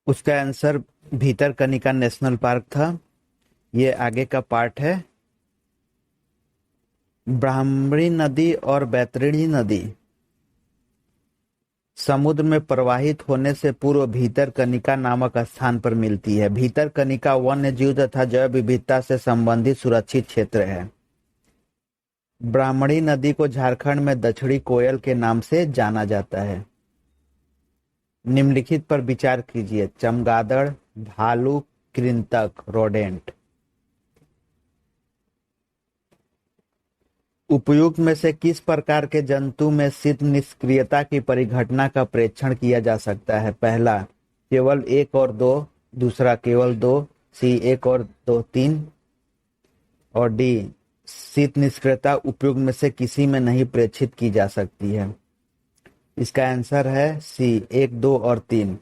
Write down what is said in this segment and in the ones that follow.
उसका answer Bhitarkanika national park था। ये आगे का पार्ट है। ब्राह्मणी नदी और बैतरणी नदी समुद्र में प्रवाहित होने से पूर्व भीतरकनिका नामक स्थान पर मिलती है। भीतरकनिका वन्य जीव तथा जैव विविधता से संबंधित सुरक्षित क्षेत्र है। ब्राह्मणी नदी को झारखंड में दक्षिणी कोयल के नाम से जाना जाता है। निम्नलिखित पर विचार कीजिए। चमगादड़, भालू, कृंतक, रोडेंट। उपयुक्त में से किस प्रकार के जंतु में शीत निष्क्रियता की परिघटना का प्रेक्षण किया जा सकता है? पहला, केवल 1 और 2। दूसरा, केवल 2। सी, 1 और 2, 3। और डी, शीत निष्क्रियता उपयुक्त में से किसी में नहीं प्रेक्षित की जा सकती है। इसका आंसर है सी, 1, 2 और 3।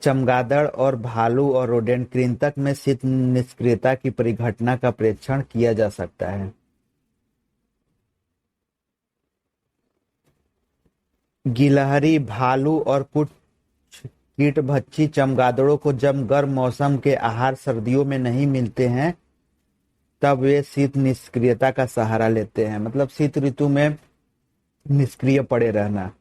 चमगादड़ और भालू और रोडेंट कृंतक में शीत निष्क्रियता की परिघटना का प्रेक्षण किया जा सकता है। गिलहरी, भालू और कुछ कीटभक्षी चमगादड़ों को जब गर्म मौसम के आहार सर्दियों में नहीं मिलते हैं तब वे शीत निष्क्रियता का सहारा लेते हैं। मतलब शीत ऋतु में निष्क्रिय पड़े रहना।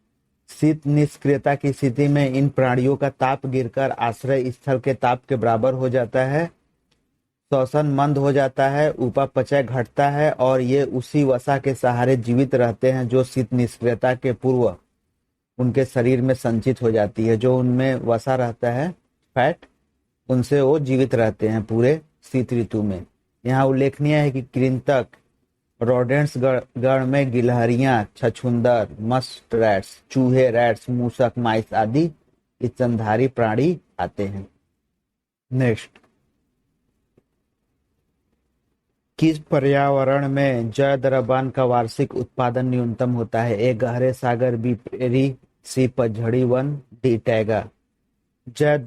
शीत निष्क्रियता की स्थिति में इन प्राणियों का ताप गिरकर आश्रय स्थल के ताप के बराबर हो जाता है, श्वसन मंद हो जाता है, उपापचय घटता है और ये उसी वसा के सहारे जीवित रहते हैं जो शीत निष्क्रियता के पूर्व उनके शरीर में संचित हो जाती है। जो उनमें वसा रहता है, फैट, उनसे वो जीवित रहते हैं पूरे शीत ऋतु में। यहाँ उल्लेखनीय है कि कृंतक, रोडेंट्स गण में गिलहरियां, छछूंदर, मस्ट रैट्स, चूहे, रैट्स, मूसक, माइस आदि स्तनधारी प्राणी आते हैं। नेक्स्ट, किस पर्यावरण में जय द्रव्यमान का वार्षिक उत्पादन न्यूनतम होता है? ए, गहरे सागर, बी, प्रेरी, सी, पतझड़ी वन, डी, टैगा। जय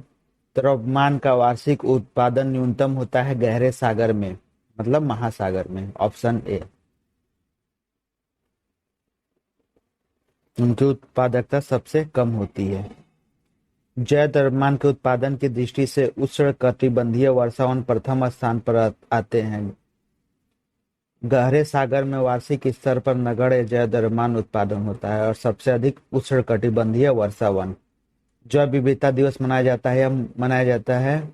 द्रव्यमान का वार्षिक उत्पादन न्यूनतम होता है गहरे सागर में, मतलब महासागर में। Option A. उनकी उत्पादकता सबसे कम होती है। जय द्रव्यमान के उत्पादन की दृष्टि से उष्णकटिबंधीय वर्षावन प्रथम स्थान पर आते हैं। गहरे सागर में वार्षिक स्तर पर नगण्य जय द्रव्यमान उत्पादन होता है और सबसे अधिक उष्णकटिबंधीय वर्षावन। जैव विविधता दिवस मनाया जाता है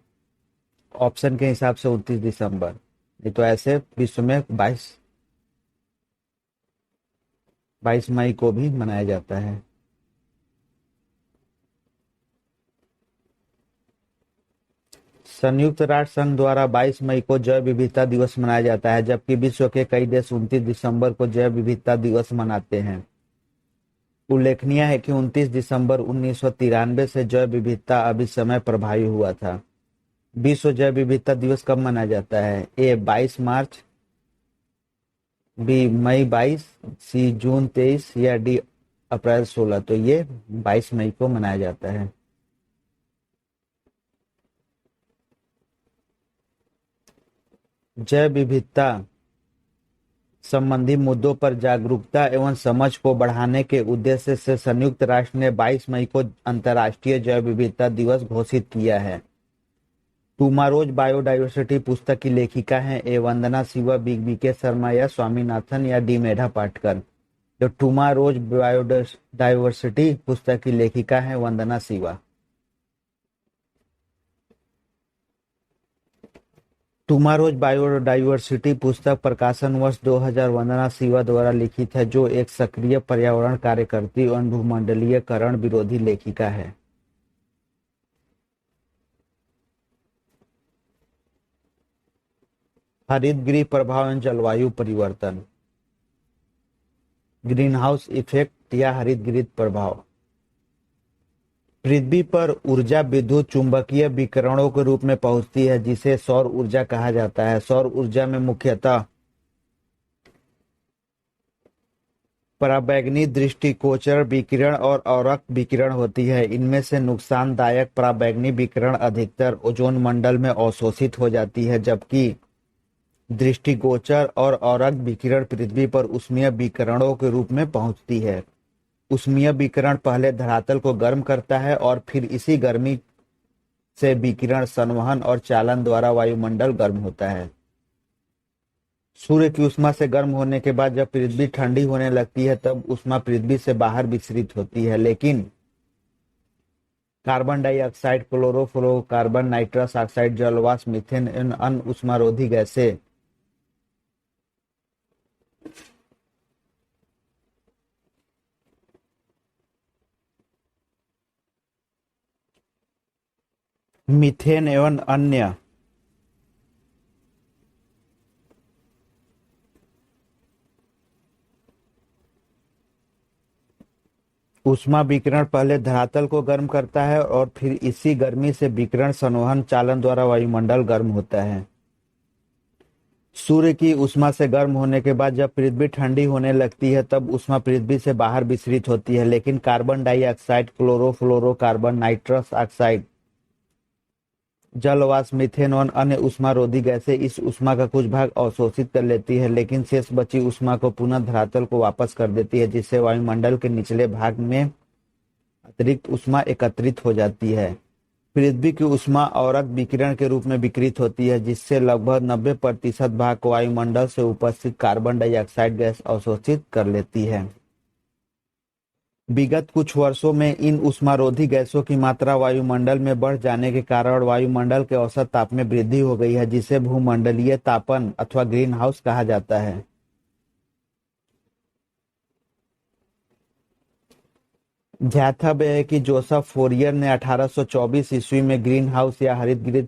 ऑप्शन के हिसाब से 29 दिसंबर। नहीं तो ऐसे विश्व में 22 मई को भी मनाया जाता है। संयुक्त राष्ट्र संघ द्वारा 22 मई को जैव विविधता दिवस मनाया जाता है, जबकि विश्व के कई देश 29 दिसंबर को जैव विविधता दिवस मनाते हैं। उल्लेखनीय है कि 29 दिसंबर 1993 से जैव विविधता अभिसमय प्रभावी हुआ था। विश्व जैव विविधता दिवस कब मनाया जाता है? ए, 22 मार्च, बी, मई 22, सी, जून 23 या डी, अप्रैल 16। तो ये 22 मई को मनाया जाता है। जैव विविधता संबंधी मुद्दों पर जागरूकता एवं समझ को बढ़ाने के उद्देश्य से संयुक्त राष्ट्र ने 22 मई को अंतर्राष्ट्रीय जैव विविधता दिवस घोषित किया है। टुमारोज बायोडायवर्सिटी पुस्तक की लेखिका हैं ए, वंदना शिवा, बी के शर्मा या स्वामीनाथन या डी, मेधा पाटकर। जो टुमारोज बायोडायवर्सिटी पुस्तक की लेखिका है वंदना शिवा। टुमारोज बायोडायवर्सिटी पुस्तक प्रकाशन वर्ष 2000 वंदना शिवा द्वारा लिखित है, जो एक सक्रिय पर्यावरण कार्यकर्ती और भूमंडलीयकरण विरोधी लेखिका है। हरितगृह प्रभाव एवं जलवायु परिवर्तन। ग्रीन हाउस इफेक्ट या हरितगृह प्रभाव। पृथ्वी पर ऊर्जा विद्युत चुंबकीय विकिरणों के रूप में पहुंचती है, जिसे सौर ऊर्जा कहा जाता है। सौर ऊर्जा में मुख्यतः पराबैंगनी दृष्टिगोचर विकिरण और औरक विकिरण होती है। इनमें से नुकसानदायक पराबैंगनी विकिरण अधिकतर ओजोन मंडल में अवशोषित हो जाती है, जबकि दृष्टिगोचर और औरक विकिरण पृथ्वी पर ऊष्मीय विकिरणों के रूप में पहुंचती है। ऊष्मीय विकिरण पहले धरातल को गर्म करता है और फिर इसी गर्मी से विकिरण संवहन और चालन द्वारा वायुमंडल गर्म होता है। सूर्य की ऊष्मा से गर्म होने के बाद जब पृथ्वी ठंडी होने लगती है तब ऊष्मा पृथ्वी से बाहर विसरित होती है, लेकिन carbon dioxide, chlorofluorocarbon, nitrous oxide, जलवाष्प, मीथेन एवं अन्य ऊष्मारोधी गैसें मीथेन एवं अन्य ऊष्मा विकिरण पहले धरातल को गर्म करता है और फिर इसी गर्मी से विकिरण संवहन चालन द्वारा वायुमंडल गर्म होता है। सूर्य की ऊष्मा से गर्म होने के बाद जब पृथ्वी ठंडी होने लगती है तब ऊष्मा पृथ्वी से बाहर विसरित होती है, लेकिन carbon dioxide, chlorofluorocarbon, nitrous oxide, जलवाष्प, मीथेन और अन्य ऊष्मारोधी गैसें इस ऊष्मा का कुछ भाग अवशोषित कर लेती है, लेकिन शेष बची ऊष्मा को पुनः धरातल को वापस कर देती है, जिससे वायुमंडल के निचले भाग में अतिरिक्त ऊष्मा एकत्रित हो जाती है। पृथ्वी की ऊष्मा औरक विकिरण के रूप में विकिरित होती है, जिससे लगभग 90% भाग को वायुमंडल से उपस्थित कार्बन डाइऑक्साइड गैस अवशोषित कर लेती है। विगत कुछ वर्षों में इन ऊष्मारोधी गैसों की मात्रा वायुमंडल में बढ़ जाने के कारण वायुमंडल के औसत ताप में वृद्धि हो गई है, जिसे भूमंडलीय तापन अथवा ग्रीन हाउस कहा जाता है। ध्यातव्य है कि जोसेफ फोरियर ने 1824 ईस्वी में ग्रीन हाउस या हरितगृह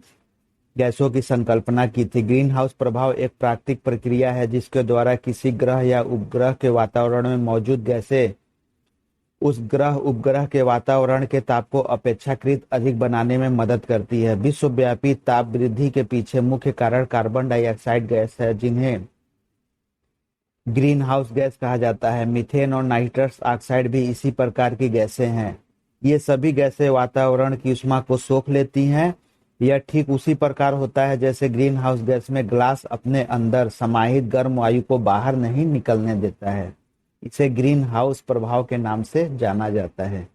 गैसों की संकल्पना की थी। ग्रीन हाउस प्रभाव एक प्राकृतिक प्रक्रिया है जिसके द्वारा किसी ग्रह या उपग्रह के वातावरण में मौजूद गैसें उस ग्रह उपग्रह के वातावरण के ताप को अपेक्षाकृत अधिक बनाने में मदद करती है। विश्वव्यापी ताप वृद्धि के पीछे मुख्य कारण कार्बन डाइऑक्साइड गैस है, जिन्हें ग्रीन हाउस गैस कहा जाता है। मीथेन और नाइट्रस ऑक्साइड भी इसी प्रकार की गैसें हैं। ये सभी गैसें वातावरण की ऊष्मा को सोख लेती हैं। यह ठीक उसी प्रकार होता है जैसे ग्रीन हाउस गैस में ग्लास अपने अंदर समाहित गर्म वायु को बाहर नहीं निकलने देता है। इसे ग्रीन हाउस प्रभाव के नाम से जाना जाता है।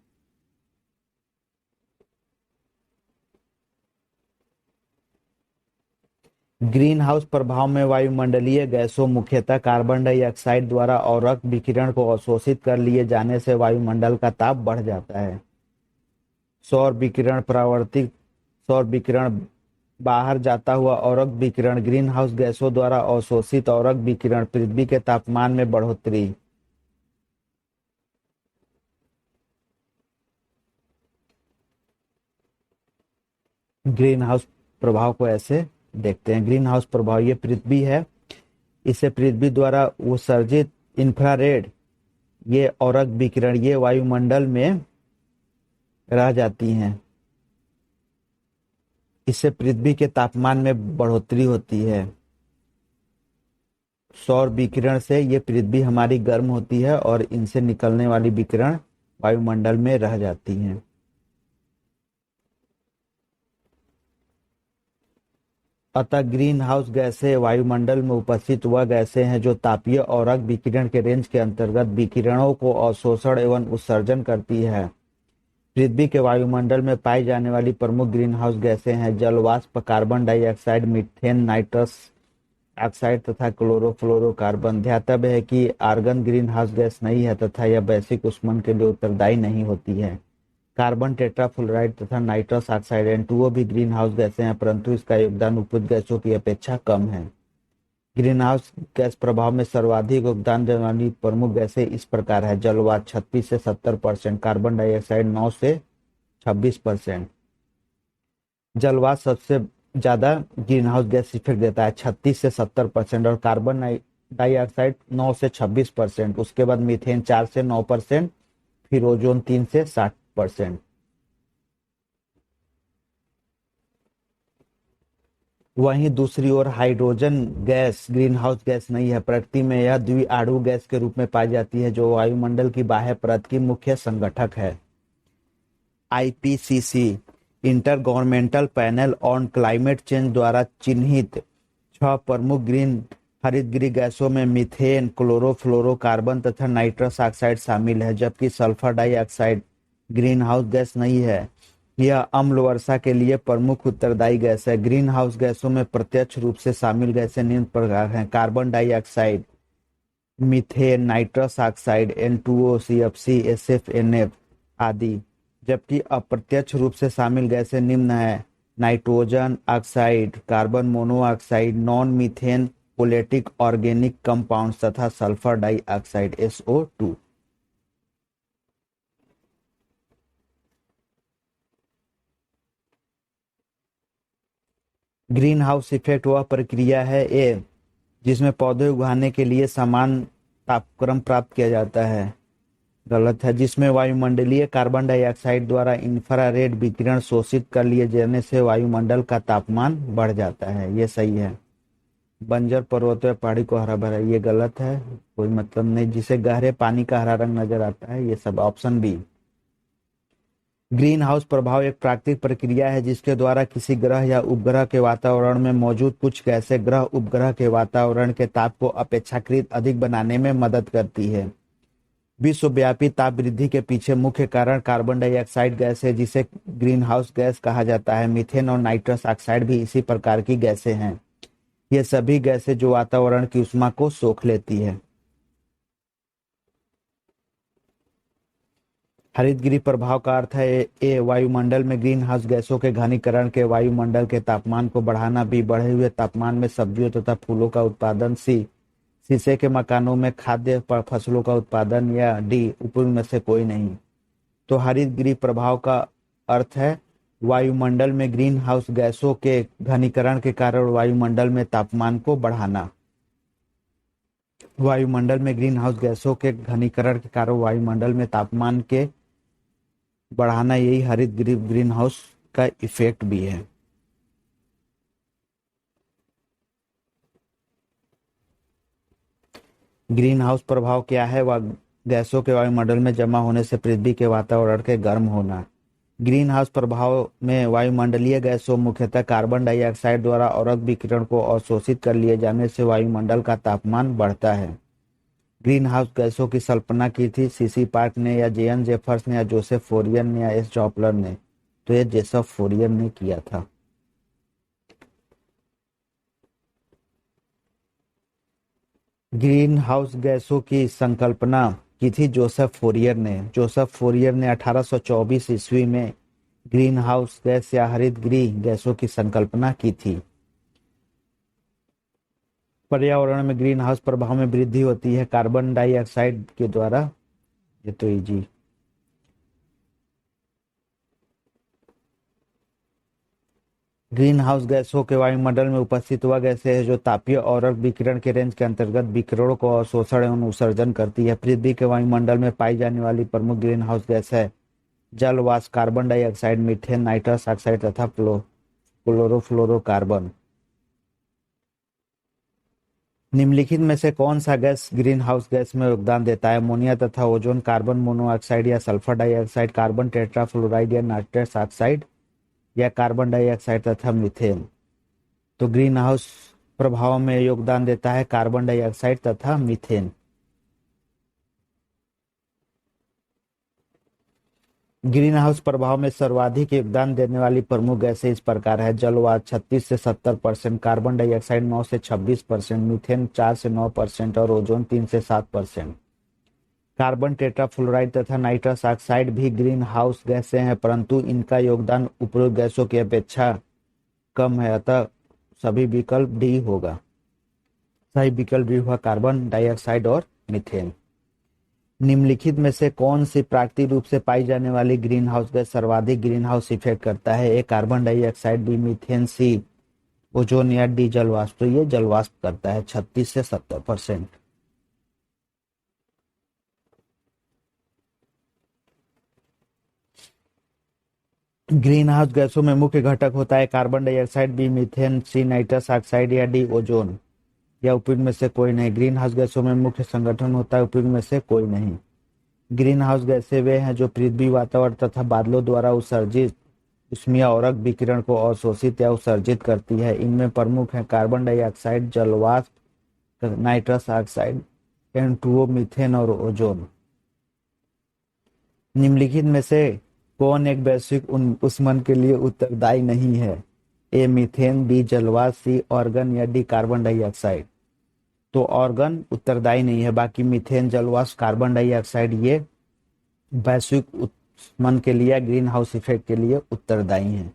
ग्रीन हाउस प्रभाव में वायुमंडलीय गैसों, मुख्यतः कार्बन डाइऑक्साइड द्वारा औरक विकिरण को अवशोषित कर लिए जाने से वायुमंडल का ताप बढ़ जाता है। सौर विकिरण, परावर्तित सौर विकिरण, बाहर जाता हुआ औरक विकिरण, ग्रीन हाउस गैसों द्वारा अवशोषित औरक विकिरण, पृथ्वी के तापमान में बढ़ोतरी। ग्रीन हाउस प्रभाव को ऐसे देखते हैं। ग्रीन हाउस प्रभाव, ये पृथ्वी है, इसे पृथ्वी द्वारा उत्सर्जित इंफ्रारेड ये औरक विकिरण ये वायुमंडल में रह जाती हैं। इससे पृथ्वी के तापमान में बढ़ोतरी होती है। सौर विकिरण से ये पृथ्वी हमारी गर्म होती है और इनसे निकलने वाली विकिरण वायुमंडल में रह जाती हैं। अतः ग्रीन हाउस गैसें वायुमंडल में उपस्थित वह गैसें हैं जो तापीय औरक विकिरण के रेंज के अंतर्गत विकिरणों को अवशोषण एवं उत्सर्जन करती है। पृथ्वी के वायुमंडल में पाई जाने वाली प्रमुख ग्रीन हाउस गैसें हैं जलवाष्प, carbon dioxide, methane, nitrous oxide तथा क्लोरोफ्लोरोकार्बन। ध्यातव्य है कि आर्गन ग्रीन हाउस गैस नहीं है तथा यह वैश्विक ऊष्मन के लिए उत्तरदायी नहीं होती है। कार्बन टेट्राफ्लोराइड तथा नाइट्रस ऑक्साइड N2O भी ग्रीन हाउस गैसें हैं, परंतु इसका योगदान उपयुक्त गैसों की अपेक्षा कम है। ग्रीन हाउस गैस प्रभाव में सर्वाधिक योगदान देने वाली प्रमुख गैसें इस प्रकार है: जलवाष्प 36 से 70%, कार्बन डाइऑक्साइड 9 से 26%। जलवाष्प सबसे ज्यादा ग्रीन हाउस गैस इफेक्ट देता है 36 से 70% और कार्बन डाइऑक्साइड 9 से 26%। उसके बाद मीथेन 4 से 9%, फिर ओजोन 3 से 60%। वहीं दूसरी ओर hydrogen gas greenhouse gas नहीं है। प्रकृति में यह द्विआणु गैस के रूप में पाई जाती है जो वायुमंडल की बाह्य परत की मुख्य संगठक है। IPCC inter governmental panel on climate change द्वारा चिन्हित 6 प्रमुख ग्रीन हरितगृह गैसों में मीथेन, क्लोरोफ्लोरोकार्बन तथा नाइट्रस ऑक्साइड शामिल है, जबकि sulphur dioxide greenhouse gas नहीं है। यह अम्ल वर्षा के लिए प्रमुख उत्तरदायी गैस है। ग्रीन हाउस गैसों में प्रत्यक्ष रूप से शामिल गैसें निम्न प्रकार हैं: carbon dioxide, methane, nitrous oxide, N2O, CFC, SFNF आदि। जबकि अप्रत्यक्ष रूप से शामिल गैसें निम्न हैं: nitrogen oxide, carbon monoxide, non methane volatile organic compounds तथा sulphur dioxide SO2। Greenhouse effect वह प्रक्रिया है जिसमें पौधे उगाने के लिए समान तापक्रम प्राप्त किया जाता है। गलत है। जिसमें वायुमंडलीय कार्बन डाइऑक्साइड द्वारा इंफ्रारेड विकिरण शोषित कर लिए जाने से वायुमंडल का तापमान बढ़ जाता है। ये सही है। बंजर पर्वतों या पहाड़ी को हरा भरा, ये गलत है, कोई मतलब नहीं। जिसे गहरे पानी का हरा रंग नजर आता है, ये सब ऑप्शन बी। ग्रीन हाउस प्रभाव एक प्राकृतिक प्रक्रिया है जिसके द्वारा किसी ग्रह या उपग्रह के वातावरण में मौजूद कुछ गैसें ग्रह उपग्रह के वातावरण के ताप को अपेक्षाकृत अधिक बनाने में मदद करती है। विश्वव्यापी ताप वृद्धि के पीछे मुख्य कारण कार्बन डाइऑक्साइड गैस है, जिसे ग्रीन हाउस गैस कहा जाता है। मीथेन और नाइट्रस ऑक्साइड भी इसी प्रकार की गैसें हैं। ये सभी गैसें जो वातावरण की ऊष्मा को सोख लेती है। हरितगृह प्रभाव का अर्थ है ए वायुमंडल में ग्रीन हाउस गैसों के घनीकरण के वायुमंडल के तापमान को बढ़ाना, बी बढ़े हुए तापमान में सब्जियों तथा फूलों का उत्पादन, सी शीशे के मकानों में खाद्य फसलों का उत्पादन, या डी ऊपर में से कोई नहीं। तो हरितगृह प्रभाव का अर्थ है वायुमंडल में ग्रीन हाउस गैसों के घनीकरण के कारण वायुमंडल में तापमान को बढ़ाना। वायुमंडल में ग्रीन हाउस गैसों के घनीकरण के कारण वायुमंडल में तापमान के बढ़ाना, यही हरितगृह ग्रीन हाउस का इफेक्ट भी है। ग्रीन हाउस प्रभाव क्या है? वह गैसों के वायुमंडल में जमा होने से पृथ्वी के वातावरण के गर्म होना। ग्रीन हाउस प्रभाव में वायुमंडलीय गैसों, मुख्यतः कार्बन डाइऑक्साइड द्वारा औरक विकिरण को अवशोषित कर लिए जाने से वायुमंडल का तापमान बढ़ता है। ग्रीन हाउस गैसों की कल्पना की थी सीसी पार्क ने, या JN जेफर्स ने, या जोसेफ फोरियर ने, या S डॉपलर ने? तो ये जोसेफ फोरियर ने किया था। ग्रीन हाउस गैसों की संकल्पना की थी जोसेफ फोरियर ने। जोसेफ फोरियर ने 1824 ईस्वी में ग्रीन हाउस गैस या हरितगृह गैसों की संकल्पना की थी। पर्यावरण में ग्रीन हाउस प्रभाव में वृद्धि होती है कार्बन डाइऑक्साइड के द्वारा। ये तो इजी। ग्रीन हाउस गैसों के वायुमंडल में उपस्थित वह गैसें हैं जो तापीय औरक विकिरण के रेंज के अंतर्गत विकिरणों को अवशोषण एवं उत्सर्जन करती है। पृथ्वी के वायुमंडल में पाई जाने वाली प्रमुख ग्रीन हाउस गैस है जल वाष्प, carbon dioxide, methane, nitrous oxide तथा क्लोरोफ्लोरोकार्बन। निम्नलिखित में से कौन सा गैस ग्रीन हाउस गैस में योगदान देता है? अमोनिया तथा ओजोन, कार्बन मोनोऑक्साइड या सल्फर डाइऑक्साइड, कार्बन टेट्राफ्लोराइड या नाइट्रस ऑक्साइड, या कार्बन डाइऑक्साइड तथा मीथेन? तो ग्रीन हाउस प्रभाव में योगदान देता है कार्बन डाइऑक्साइड तथा मीथेन। ग्रीन हाउस प्रभाव में सर्वाधिक योगदान देने वाली प्रमुख गैसें इस प्रकार है: जल वाष्प 36 से 70%, कार्बन डाइऑक्साइड 9 से 26%, मीथेन 4 से 9% और ओजोन 3 से 7%। कार्बन टेट्राफ्लोराइड तथा नाइट्रस ऑक्साइड भी ग्रीन हाउस गैसें हैं, परंतु इनका योगदान उपरोक्त गैसों की अपेक्षा कम है, अतः सभी विकल्प डी होगा। सही विकल्प डी हुआ कार्बन डाइऑक्साइड और मीथेन। निम्नलिखित में से कौन सी प्राकृतिक रूप से पाई जाने वाली ग्रीन हाउस गैस सर्वाधिक ग्रीन हाउस इफेक्ट करता है? A carbon dioxide, B methane, C ozone, या डी जल वाष्प? तो ये जल वाष्प करता है 36 से 70%। ग्रीन हाउस गैसों में मुख्य घटक होता है carbon dioxide, B methane, C nitrous oxide, या डी ओजोन, या उपयुक्त में से कोई नहीं। ग्रीन हाउस गैसों में मुख्य संगठन होता है उपयुक्त में से कोई नहीं। ग्रीन हाउस गैसें वे हैं जो पृथ्वी, वातावरण तथा बादलों द्वारा उत्सर्जित ऊष्मीय औरक विकिरण को अवशोषित या उत्सर्जित करती है। इनमें प्रमुख हैं कार्बन डाइऑक्साइड, जल वाष्प, नाइट्रस ऑक्साइड, N2O, मीथेन और ओजोन। निम्नलिखित में से कौन एक वैश्विक ऊष्मन के लिए उत्तरदायी नहीं है? ए मीथेन, बी जलवाष्प, सी ऑर्गन या डी कार्बन डाइऑक्साइड। तो ऑर्गन उत्तरदायी नहीं है, बाकी मीथेन, जलवाष्प, कार्बन डाइऑक्साइड ये वैश्विक ऊष्मन के लिए, ग्रीन हाउस इफेक्ट के लिए उत्तरदायी हैं।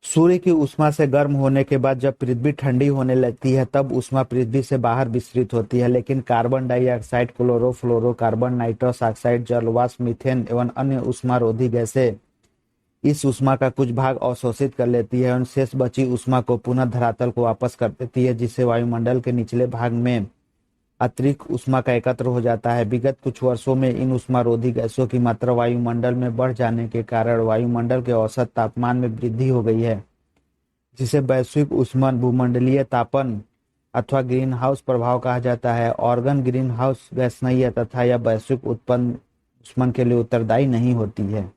सूर्य की ऊष्मा से गर्म होने के बाद जब पृथ्वी ठंडी होने लगती है तब ऊष्मा पृथ्वी से बाहर विस्तारित होती है, लेकिन carbon dioxide, chlorofluorocarbon, nitrous oxide, जलवाष्प, मीथेन एवं अन्य ऊष्मारोधी गैसें इस ऊष्मा का कुछ भाग अवशोषित कर लेती है और शेष बची ऊष्मा को पुनः धरातल को वापस कर देती है, जिससे वायुमंडल के निचले भाग में अतिरिक्त ऊष्मा का एकत्र हो जाता है। विगत कुछ वर्षों में इन ऊष्मारोधी गैसों की मात्रा वायुमंडल में बढ़ जाने के कारण वायुमंडल के औसत तापमान में वृद्धि हो गई है, जिसे वैश्विक ऊष्मन, भूमंडलीय तापन अथवा ग्रीन हाउस प्रभाव कहा जाता है। ऑर्गन ग्रीन हाउस गैस नहीं है तथा यह वैश्विक उत्पन्न ऊष्मन के लिए उत्तरदायी नहीं होती है।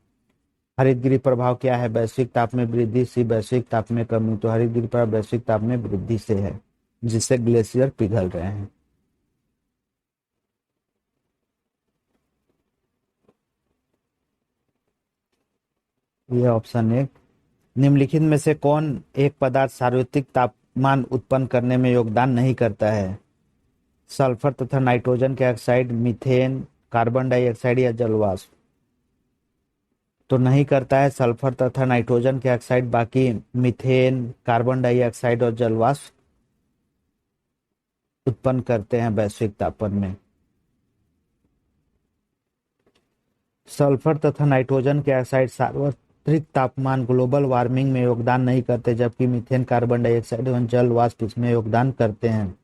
हरितगृह प्रभाव क्या है? वैश्विक ताप में वृद्धि, सी वैश्विक ताप में कमी। तो हरितगृह प्रभाव वैश्विक ताप में वृद्धि से है, जिससे ग्लेशियर पिघल रहे हैं। ये ऑप्शन एक। निम्नलिखित में से कौन एक पदार्थ सार्वत्रिक तापमान उत्पन्न करने में योगदान नहीं करता है? सल्फर तथा नाइट्रोजन के ऑक्साइड, मीथेन, कार्बन डाइऑक्साइड या जलवाष्प। तो नहीं करता है सल्फर तथा नाइट्रोजन के ऑक्साइड, बाकी मीथेन, कार्बन डाइऑक्साइड और जलवाष्प उत्पन्न करते हैं वैश्विक तापमान में। सल्फर तथा नाइट्रोजन के ऑक्साइड सार्वत्रिक तापमान ग्लोबल वार्मिंग में योगदान नहीं करते, जबकि मीथेन, कार्बन डाइऑक्साइड एवं जलवाष्प इसमें योगदान करते हैं।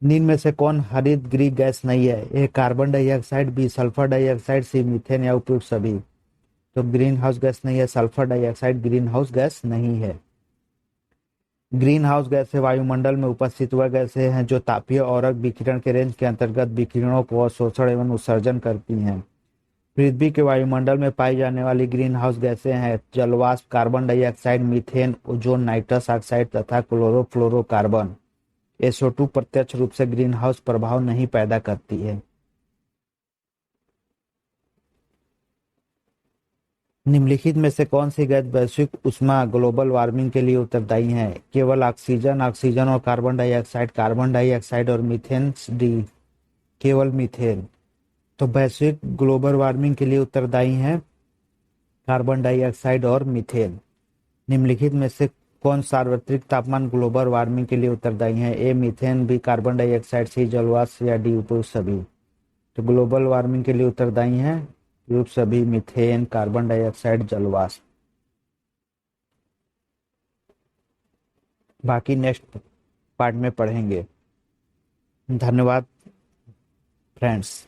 निम्न में से कौन हरितगृह गैस नहीं है? A carbon dioxide, B sulphur dioxide, C methane या उपयुक्त सभी। तो ग्रीन हाउस गैस नहीं है, sulphur dioxide greenhouse gas नहीं है। ग्रीन हाउस गैसें वायुमंडल में उपस्थित वह गैसें हैं जो तापीय औरक विकिरण के रेंज के अंतर्गत विकिरणों को अवशोषण एवं उत्सर्जन करती हैं। पृथ्वी के वायुमंडल में पाई जाने वाली ग्रीन हाउस गैसें हैं जलवाष्प, carbon dioxide, methane, ozone, nitrous oxide तथा क्लोरोफ्लोरोकार्बन। SO2 प्रत्यक्ष रूप से ग्रीन हाउस प्रभाव नहीं पैदा करती है। निम्नलिखित में से कौन सी गैस वैश्विक ऊष्मा ग्लोबल वार्मिंग के लिए उत्तरदायी है? केवल ऑक्सीजन, ऑक्सीजन और कार्बन डाइऑक्साइड, कार्बन डाइऑक्साइड और मीथेन, डी केवल मीथेन। तो वैश्विक ग्लोबल वार्मिंग के लिए उत्तरदायी है कार्बन डाइऑक्साइड और मीथेन। निम्नलिखित में से कौन सार्वत्रिक तापमान ग्लोबल वार्मिंग के लिए उत्तरदायी है? A methane, B carbon dioxide, C जलवाष्प या डी उपयुक्त सभी। तो ग्लोबल वार्मिंग के लिए उत्तरदायी है उपयुक्त सभी, मीथेन, कार्बन डाइऑक्साइड, जलवाष्प। बाकी नेक्स्ट पार्ट में पढ़ेंगे। धन्यवाद फ्रेंड्स।